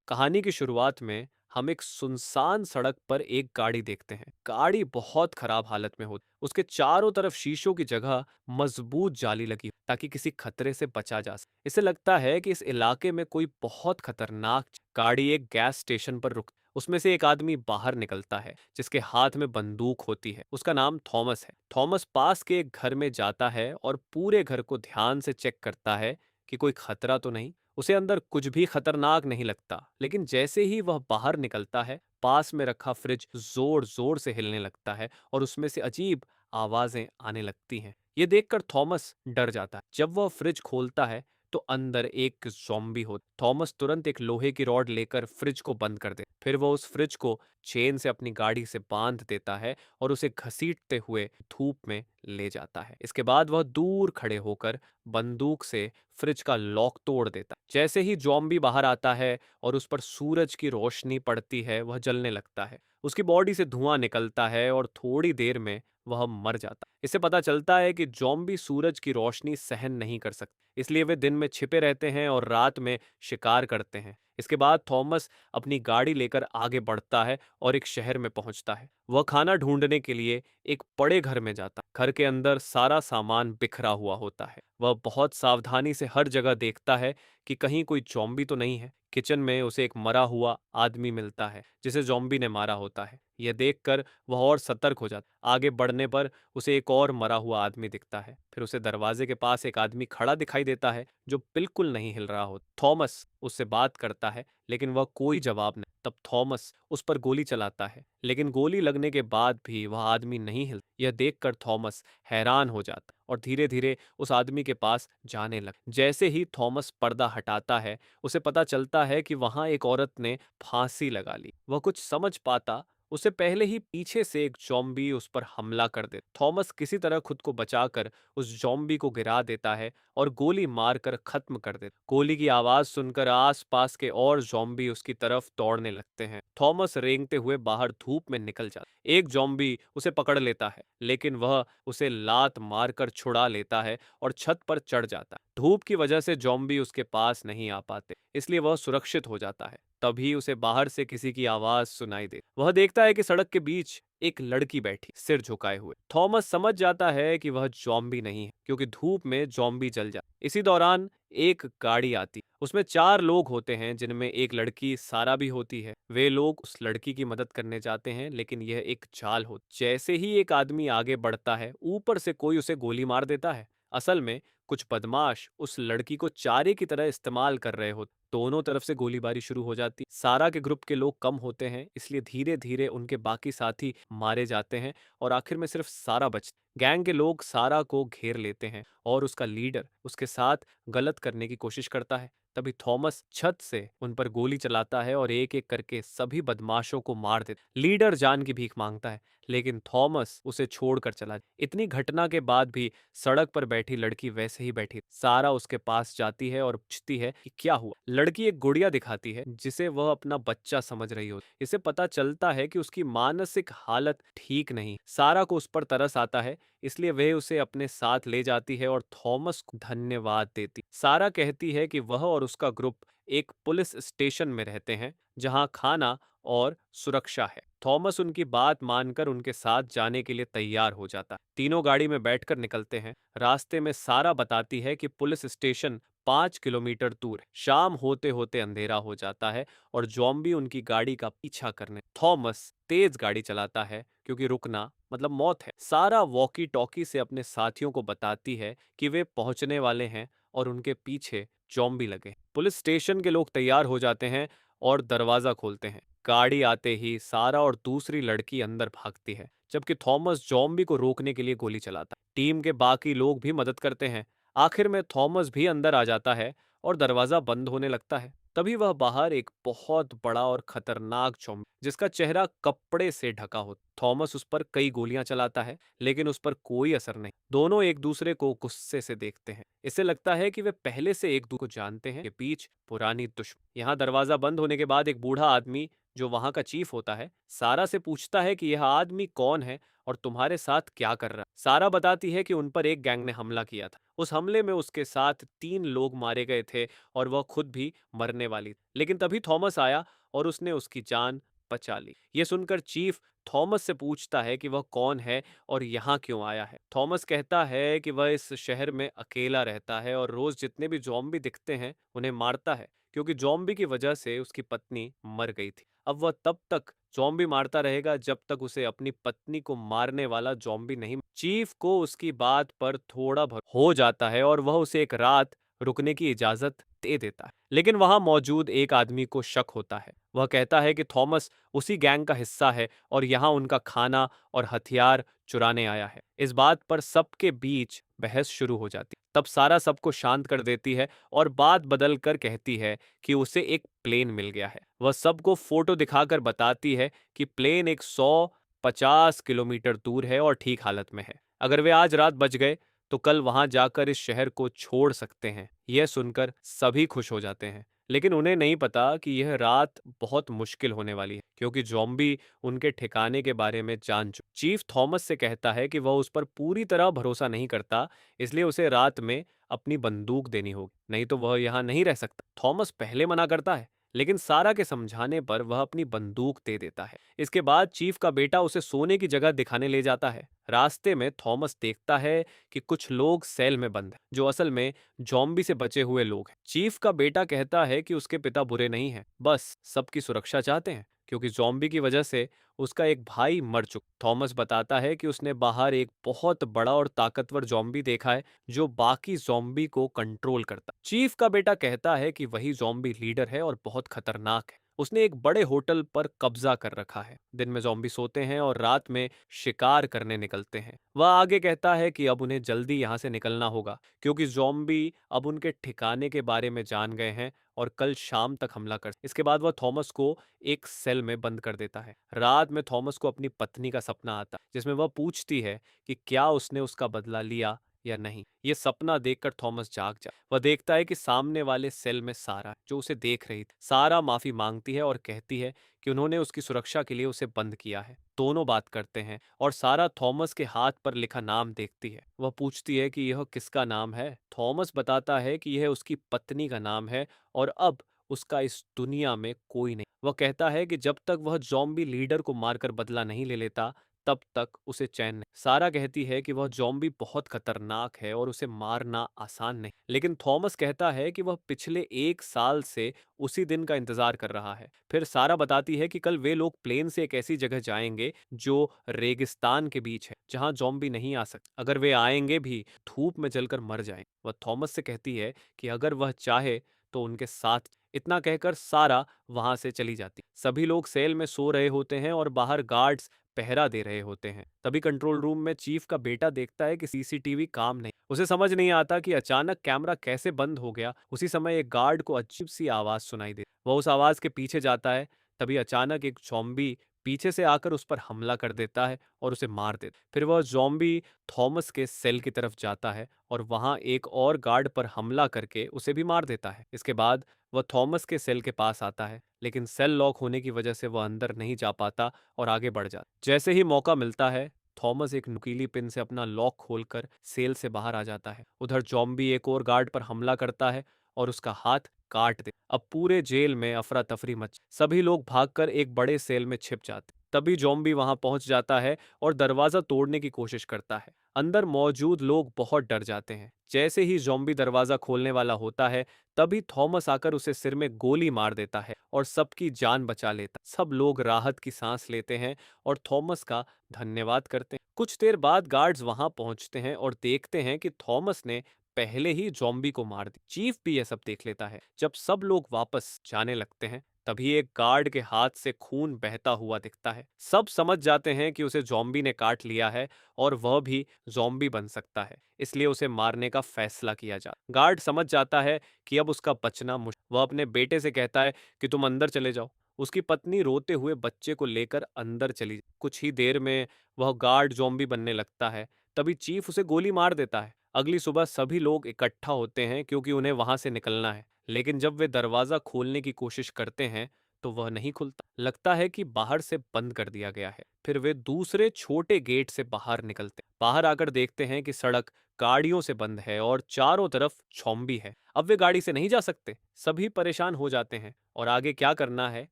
कहानी की शुरुआत में हम एक सुनसान सड़क पर एक गाड़ी देखते हैं। गाड़ी बहुत खराब हालत में होती, उसके चारों तरफ शीशों की जगह मजबूत जाली लगी ताकि किसी खतरे से बचा जा सके। इसे लगता है कि इस इलाके में कोई बहुत खतरनाक गाड़ी एक गैस स्टेशन पर रुक, उसमें से एक आदमी बाहर निकलता है जिसके हाथ में बंदूक होती है। उसका नाम थॉमस है। थॉमस पास के एक घर में जाता है और पूरे घर को ध्यान से चेक करता है कि कोई खतरा तो नहीं। उसे अंदर कुछ भी खतरनाक नहीं लगता, लेकिन जैसे ही वह बाहर निकलता है, पास में रखा फ्रिज जोर जोर से हिलने लगता है और उसमें से अजीब आवाजें आने लगती हैं। ये देखकर थॉमस डर जाता है। जब वह फ्रिज खोलता है तो अंदर एक ज़ॉम्बी हो। थॉमस तुरंत एक लोहे की रॉड लेकर फ्रिज को बंद कर दे। फिर वह उस फ्रिज को चेन से अपनी गाड़ी से बांध देता है और उसे घसीटते हुए धूप में ले जाता है। इसके बाद वह दूर खड़े होकर बंदूक से फ्रिज का लॉक तोड़ देता है। जैसे ही ज़ॉम्बी बाहर आता है और उस पर सूरज की रोशनी पड़ती है, वह जलने लगता है। उसकी बॉडी से धुआं निकलता है और थोड़ी देर में वह मर जाता है। इससे पता चलता है कि ज़ॉम्बी सूरज की रोशनी सहन नहीं कर सकते, इसलिए वे दिन में छिपे रहते हैं और रात में शिकार करते हैं। इसके बाद थॉमस अपनी गाड़ी लेकर आगे बढ़ता है और एक शहर में पहुंचता है। वह खाना ढूंढने के लिए एक बड़े घर में जाता है। घर के अंदर सारा सामान बिखरा हुआ होता है। वह बहुत सावधानी से हर जगह देखता है कि कहीं कोई ज़ॉम्बी तो नहीं है। किचन में उसे एक मरा हुआ आदमी मिलता है जिसे ज़ॉम्बी ने मारा होता है। यह देखकर वह और सतर्क हो जाता है। आगे बढ़ने पर उसे एक और मरा हुआ आदमी दिखता है। फिर उसे दरवाजे के पास एक आदमी खड़ा दिखाई देता है जो बिल्कुल नहीं हिल रहा होता। थॉमस उससे बात करता है, लेकिन वह कोई जवाब नहीं। तब थॉमस उस पर गोली चलाता है, लेकिन गोली लगने के बाद भी वह आदमी नहीं हिलता। यह देखकर थॉमस हैरान हो जाता है और धीरे धीरे उस आदमी के पास जाने लगा। जैसे ही थॉमस पर्दा हटाता है, उसे पता चलता है कि वहां एक औरत ने फांसी लगा ली। वह कुछ समझ पाता उसे पहले ही पीछे से एक ज़ॉम्बी उस पर हमला कर दे। थॉमस किसी तरह खुद को बचाकर उस ज़ॉम्बी को गिरा देता है और गोली मारकर खत्म कर देता। गोली की आवाज सुनकर आसपास के और ज़ॉम्बी उसकी तरफ दौड़ने लगते हैं। थॉमस रेंगते हुए बाहर धूप में निकल जाता है। एक ज़ॉम्बी उसे पकड़ लेता है, लेकिन वह उसे लात मारकर छुड़ा लेता है और छत पर चढ़ जाता है। धूप की वजह से ज़ॉम्बी उसके पास नहीं आ पाते, इसलिए वह सुरक्षित हो जाता है। तभी उसे बाहर से किसी की आवाज सुनाई दे। वह देखता है कि सड़क के बीच एक लड़की बैठी, सिर झुकाए हुए। थॉमस समझ जाता है कि वह ज़ॉम्बी नहीं है, क्योंकि धूप में ज़ॉम्बी जल जाता। इसी दौरान एक गाड़ी आती, उसमें 4 लोग होते हैं जिनमें एक लड़की सारा भी होती है। वे लोग उस लड़की की मदद करने जाते हैं, लेकिन यह एक चाल होती। जैसे ही एक आदमी आगे बढ़ता है, ऊपर से कोई उसे गोली मार देता है। असल में कुछ बदमाश उस लड़की को चारे की तरह इस्तेमाल कर रहे होते। दोनों तरफ से गोलीबारी शुरू हो जाती। सारा के ग्रुप के लोग कम होते हैं, इसलिए धीरे धीरे उनके बाकी साथी मारे जाते हैं और आखिर में सिर्फ सारा बचती। गैंग के लोग सारा को घेर लेते हैं और उसका लीडर उसके साथ गलत करने की कोशिश करता है। तभी थॉमस छत से उन पर गोली चलाता है और एक एक करके सभी बदमाशों को मार देता। लीडर जान की भीख मांगता है, लेकिन थॉमस उसे छोड़कर चला जाता। इतनी घटना के बाद भी सड़क पर बैठी लड़की वैसे ही बैठी। सारा उसके पास जाती है और पूछती है कि क्या हुआ। लड़की एक गुड़िया दिखाती है जिसे वह अपना बच्चा समझ रही होती। इसे पता चलता है कि उसकी मानसिक हालत ठीक नहीं। सारा को उस पर तरस आता है, इसलिए वह उसे अपने साथ ले जाती है और थॉमस को धन्यवाद देती। सारा कहती है कि वह और उसका ग्रुप एक पुलिस स्टेशन में रहते हैं जहां खाना और सुरक्षा है। थॉमस उनकी बात मानकर उनके साथ जाने के लिए तैयार हो जाता है। तीनों गाड़ी में बैठकर निकलते हैं। रास्ते में सारा बताती है कि पुलिस स्टेशन 5 किलोमीटर दूर है। शाम होते होते अंधेरा हो जाता है और ज़ॉम्बी उनकी गाड़ी का पीछा करने। थॉमस तेज गाड़ी चलाता है क्योंकि रुकना मतलब मौत है। सारा वॉकी टॉकी से अपने साथियों को बताती है कि वे पहुंचने वाले हैं और उनके पीछे ज़ॉम्बी लगे। पुलिस स्टेशन के लोग तैयार हो जाते हैं और दरवाजा खोलते हैं। गाड़ी आते ही सारा और दूसरी लड़की अंदर भागती है, जबकि थॉमस ज़ॉम्बी को रोकने के लिए गोली चलाता है। टीम के बाकी लोग भी मदद करते हैं। आखिर में थॉमस भी अंदर आ जाता है और दरवाजा बंद होने लगता है। तभी वह बाहर एक बहुत बड़ा और खतरनाक ज़ॉम्बी, जिसका चेहरा कपड़े से ढका हो। थॉमस उस पर कई गोलियां चलाता है, लेकिन उस पर कोई असर नहीं। दोनों एक दूसरे को गुस्से से देखते हैं। इसे लगता है कि वे पहले से एक दूसरे को जानते हैं। के बीच पुरानी दुश्मनी। यहाँ दरवाजा बंद होने के बाद एक बूढ़ा आदमी जो वहां का चीफ होता है, सारा से पूछता है कि यह आदमी कौन है और तुम्हारे साथ क्या कर रहा है। सारा बताती है कि उन पर एक गैंग ने हमला किया था। उस हमले में उसके साथ 3 लोग मारे गए थे और वह खुद भी मरने वाली थी। लेकिन तभी थॉमस आया और उसने उसकी जान बचा ली। ये सुनकर चीफ थॉमस से पूछता है कि वह कौन है और यहाँ क्यों आया है। थॉमस कहता है कि वह इस शहर में अकेला रहता है और रोज जितने भी ज़ॉम्बी दिखते हैं उन्हें मारता है, क्योंकि ज़ॉम्बी की वजह से उसकी पत्नी मर गई थी। अब वह तब तक ज़ॉम्बी मारता रहेगा जब तक उसे अपनी पत्नी को मारने वाला ज़ॉम्बी नहीं। चीफ को उसकी बात पर थोड़ा हो जाता है और वह उसे एक रात रुकने की इजाजत दे देता है। लेकिन वहां मौजूद एक आदमी को शक होता है। वह कहता है कि थॉमस उसी गैंग का हिस्सा है और यहाँ उनका खाना और हथियार चुराने आया है। इस बात पर सबके बीच बहस शुरू हो जाती है। तब सारा सबको शांत कर देती है और बात बदल कर कहती है कि उसे एक प्लेन मिल गया है। वह सबको फोटो दिखाकर बताती है कि प्लेन एक 150 किलोमीटर दूर है और ठीक हालत में है। अगर वे आज रात बच गए तो कल वहां जाकर इस शहर को छोड़ सकते हैं। यह सुनकर सभी खुश हो जाते हैं, लेकिन उन्हें नहीं पता कि यह रात बहुत मुश्किल होने वाली है, क्योंकि ज़ॉम्बी उनके ठिकाने के बारे में जान चुके। चीफ थॉमस से कहता है कि वह उस पर पूरी तरह भरोसा नहीं करता, इसलिए उसे रात में अपनी बंदूक देनी होगी, नहीं तो वह यहाँ नहीं रह सकता। थॉमस पहले मना करता है, लेकिन सारा के समझाने पर वह अपनी बंदूक दे देता है। इसके बाद चीफ का बेटा उसे सोने की जगह दिखाने ले जाता है। रास्ते में थॉमस देखता है कि कुछ लोग सेल में बंद हैं, जो असल में ज़ॉम्बी से बचे हुए लोग हैं। चीफ का बेटा कहता है कि उसके पिता बुरे नहीं हैं, बस सबकी सुरक्षा चाहते हैं, क्योंकि ज़ॉम्बी की वजह से उसका एक भाई मर चुका। थॉमस बताता है कि उसने बाहर एक बहुत बड़ा और ताकतवर ज़ॉम्बी देखा है जो बाकी ज़ॉम्बी को कंट्रोल करता है। चीफ का बेटा कहता है कि वही ज़ॉम्बी लीडर है और बहुत खतरनाक है। उसने एक बड़े होटल पर कब्जा कर रखा है। दिन में ज़ॉम्बी सोते हैं और रात में शिकार करने निकलते हैं। वह आगे कहता है कि अब उन्हें जल्दी यहाँ से निकलना होगा, क्योंकि ज़ॉम्बी अब उनके ठिकाने के बारे में जान गए हैं और कल शाम तक हमला कर। इसके बाद वह थॉमस को एक सेल में बंद कर देता है। रात में थॉमस को अपनी पत्नी का सपना आता है, जिसमें वह पूछती है कि क्या उसने उसका बदला लिया या नहीं। ये सपना देखकर थॉमस जाग जाता है। वह देखता है कि सामने वाले सेल में सारा, जो उसे देख रही थी। सारा माफी मांगती है और कहती है कि उन्होंने उसकी सुरक्षा के लिए उसे बंद किया है। दोनों बात करते हैं और सारा थॉमस के हाथ पर लिखा नाम देखती है। वह पूछती है कि यह किसका नाम है। थॉमस बताता है कि यह उसकी पत्नी का नाम है और अब उसका इस दुनिया में कोई नहीं। वह कहता है कि जब तक वह ज़ॉम्बी लीडर को मारकर बदला नहीं ले लेता, तब तक उसे चैन नहीं। सारा कहती है कि वह ज़ॉम्बी बहुत खतरनाक है और उसे मारना आसान नहीं। लेकिन थॉमस कहता है कि वह पिछले 1 साल से उसी दिन का इंतजार कर रहा है। फिर सारा बताती है कि कल वे लोग प्लेन से एक ऐसी जगह जाएंगे जो रेगिस्तान के बीच है, जहां ज़ॉम्बी नहीं आ सकते। अगर वे आएंगे भी, धूप में जलकर मर जाएंगे। वह थॉमस से कहती है कि अगर वह चाहे तो उनके साथ। इतना कहकर सारा वहां से चली जाती। सभी लोग सेल में सो रहे होते हैं और बाहर गार्ड्स पहरा दे रहे होते हैं। तभी कंट्रोल रूम में चीफ का बेटा देखता है कि सीसीटीवी काम नहीं। उसे समझ नहीं आता कि अचानक कैमरा कैसे बंद हो गया। उसी समय एक गार्ड को अजीब सी आवाज सुनाई दे। वह उस आवाज के पीछे जाता है। तभी अचानक एक ज़ॉम्बी पीछे से आकर उस पर हमला कर देता है और उसे मार देता। फिर वह ज़ॉम्बी थॉमस के सेल की तरफ जाता है और वहां एक और गार्ड पर हमला करके उसे भी मार देता है। इसके बाद वह थॉमस के सेल के पास आता है, लेकिन सेल लॉक होने की वजह से वह अंदर नहीं जा पाता और आगे बढ़ जाता। जैसे ही मौका मिलता है, थॉमस एक नुकीली पिन से अपना लॉक खोलकर सेल से बाहर आ जाता है। उधर ज़ॉम्बी एक और गार्ड पर हमला करता है और उसका हाथ काट दे। अब पूरे जेल में अफरा तफरी मच। सभी लोग भागकर एक बड़े सेल में छिप जाते। तभी ज़ॉम्बी वहां पहुंच जाता है और दरवाजा तोड़ने की कोशिश करता है। अंदर मौजूद लोग बहुत डर जाते हैं। जैसे ही ज़ॉम्बी दरवाजा खोलने वाला होता है, तभी थॉमस आकर उसे सिर में गोली मार देता है और सबकी जान बचा लेता। सब लोग राहत की सांस लेते हैं और थॉमस का धन्यवाद करते हैं। कुछ देर बाद गार्ड्स वहां पहुंचते हैं और देखते हैं कि थॉमस ने पहले ही ज़ॉम्बी को मार दिया। चीफ भी यह सब देख लेता है। जब सब लोग वापस जाने लगते हैं, तभी एक गार्ड के हाथ से खून बहता हुआ दिखता है। सब समझ जाते हैं कि उसे ज़ॉम्बी ने काट लिया है और वह भी ज़ॉम्बी बन सकता है, इसलिए उसे मारने का फैसला किया जाता। गार्ड समझ जाता है कि अब उसका बचना मुश्किल। वह अपने बेटे से कहता है कि तुम अंदर चले जाओ। उसकी पत्नी रोते हुए बच्चे को लेकर अंदर चली जाती। कुछ ही देर में वह गार्ड ज़ॉम्बी बनने लगता है। तभी चीफ उसे गोली मार देता है। अगली सुबह सभी लोग इकट्ठा होते हैं क्योंकि उन्हें वहां से निकलना है। लेकिन जब वे दरवाजा खोलने की कोशिश करते हैं, तो वह नहीं खुलता। लगता है कि बाहर से बंद कर दिया गया है। फिर वे दूसरे छोटे गेट से बाहर निकलते हैं। बाहर आकर देखते हैं कि सड़क गाड़ियों से बंद है और चारों तरफ ज़ॉम्बी है। अब वे गाड़ी से नहीं जा सकते। सभी परेशान हो जाते हैं और आगे क्या करना है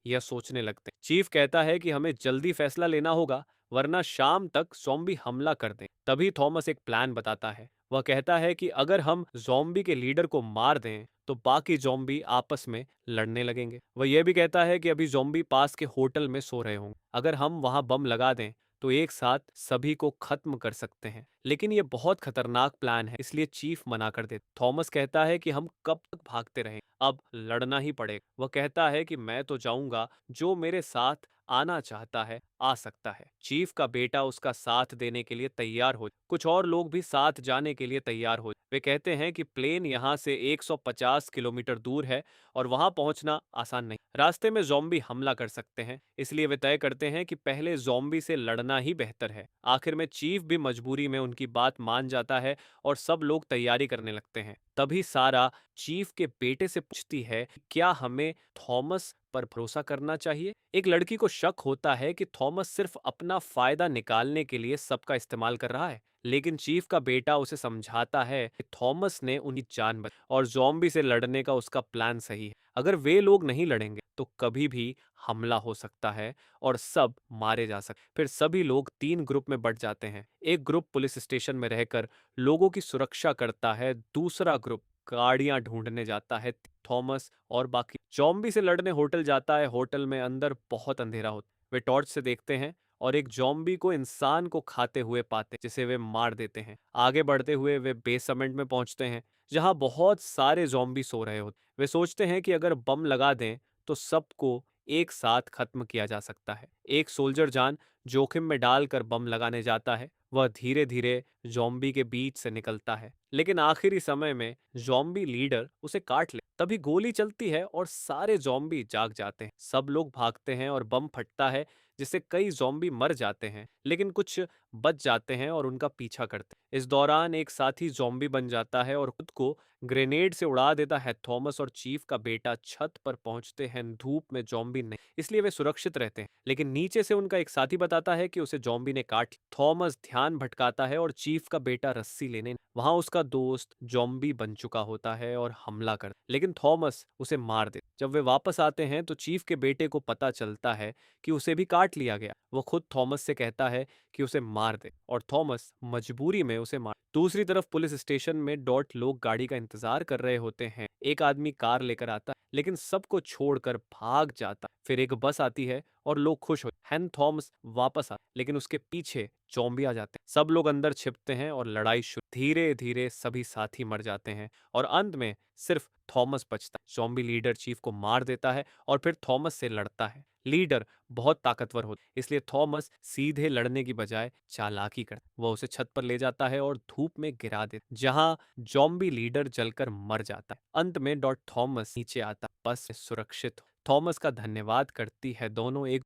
यह सोचने लगते हैं। चीफ कहता है कि हमें जल्दी फैसला लेना होगा, वरना शाम तक ज़ॉम्बी हमला कर दें। तभी थॉमस एक प्लान बताता है। वह कहता है कि अगर हम ज़ॉम्बी के लीडर को मार दें तो बाकी ज़ॉम्बी आपस में लड़ने लगेंगे। वह यह भी कहता है कि अभी ज़ॉम्बी पास के होटल में सो रहे होंगे। अगर हम वहां बम लगा दें तो एक साथ सभी को खत्म कर सकते हैं। लेकिन यह बहुत खतरनाक प्लान है, इसलिए चीफ मना कर देता। थॉमस कहता है कि हम कब तक भागते रहें, अब लड़ना ही पड़ेगा। वह कहता है कि मैं तो जाऊंगा, जो मेरे साथ आना चाहता है आ सकता है। चीफ का बेटा उसका साथ देने के लिए तैयार हो। कुछ और लोग भी साथ जाने के लिए तैयार हो। वे कहते हैं कि प्लेन यहाँ से 150 किलोमीटर दूर है और वहां पहुंचना आसान नहीं। रास्ते में ज़ॉम्बी हमला कर सकते हैं, इसलिए वे तय करते हैं कि पहले ज़ॉम्बी से लड़ना ही बेहतर है। आखिर में चीफ भी मजबूरी में उनकी बात मान जाता है और सब लोग तैयारी करने लगते हैं। तभी सारा चीफ के बेटे से पूछती है कि क्या हमें थॉमस पर भरोसा करना चाहिए। एक लड़की को शक होता है कि थॉमस सिर्फ अपना फायदा निकालने के लिए सबका इस्तेमाल कर रहा है, लेकिन चीफ का बेटा उसे समझाता है कि थॉमस ने उनकी जान बचाई और ज़ॉम्बी से लड़ने का उसका प्लान सही है। अगर वे लोग नहीं लड़ेंगे तो कभी भी हमला हो सकता है और सब मारे जा सकते। फिर सभी लोग 3 ग्रुप में बंट जाते हैं। एक ग्रुप पुलिस स्टेशन में रहकर लोगों की सुरक्षा करता है, दूसरा ग्रुप गाड़ियां ढूंढने जाता है। थॉमस और बाकी ज़ॉम्बी से लड़ने होटल जाता है। होटल में अंदर बहुत अंधेरा होता है। वे टॉर्च से देखते हैं और एक ज़ॉम्बी को इंसान को खाते हुए पाते हैं, जिसे वे मार देते हैं। आगे बढ़ते हुए वे बेसमेंट में पहुंचते हैं, जहां बहुत सारे ज़ॉम्बी सो रहे होते। वे सोचते हैं कि अगर बम लगा दें तो सबको एक साथ खत्म किया जा सकता है। एक सोल्जर जान जोखिम में डालकर बम लगाने जाता है। वह धीरे धीरे ज़ॉम्बी के बीच से निकलता है, लेकिन आखिरी समय में ज़ॉम्बी लीडर उसे काट ले। तभी गोली चलती है और सारे ज़ॉम्बी जाग जाते हैं। सब लोग भागते हैं और बम फटता है, जिससे कई ज़ॉम्बी मर जाते हैं, लेकिन कुछ बच जाते हैं और उनका पीछा करते हैं। इस दौरान एक साथी ज़ॉम्बी बन जाता है और खुद को ग्रेनेड से उड़ा देता है। थॉमस और चीफ का बेटा छत पर पहुंचते हैं। धूप में ज़ॉम्बी नहीं, इसलिए वे सुरक्षित रहते हैं, लेकिन नीचे से उनका एक साथी बताता है कि उसे ज़ॉम्बी ने काट। थॉमस ध्यान भटकाता है और चीफ का बेटा रस्सी लेने वहां उसका दोस्त ज़ॉम्बी बन चुका होता है और हमला कर, लेकिन थॉमस उसे मार दे। जब वे वापस आते हैं तो चीफ के बेटे को पता चलता है कि उसे भी काट लिया गया। वो खुद थॉमस से कहता है कि उसे मार दे और थॉमस मजबूरी में उसे मार। दूसरी तरफ पुलिस स्टेशन में डॉट लोग गाड़ी का इंतजार कर रहे होते हैं। एक आदमी कार लेकर आता है, लेकिन सबको छोड़कर भाग जाता है। फिर एक बस आती है और लोग खुश हो। हैन थॉमस वापस आता, लेकिन उसके पीछे ज़ॉम्बी आ जाते हैं। सब लोग अंदर छिपते हैं और लड़ाई शुरू। धीरे धीरे सभी साथी मर जाते हैं और अंत में सिर्फ थॉमस बचता है। ज़ॉम्बी लीडर चीफ को मार देता है और फिर थॉमस से लड़ता है। लीडर बहुत ताकतवर होता है, इसलिए थॉमस सीधे लड़ने की बजाय चालाकी करता है। वह उसे छत पर ले जाता है और धूप में गिरा देता है, जहां ज़ॉम्बी लीडर जलकर मर जाता है। अंत में डॉट थॉमस नीचे आता, बस सुरक्षित हो। थॉमस का धन्यवाद करती है। दोनों एक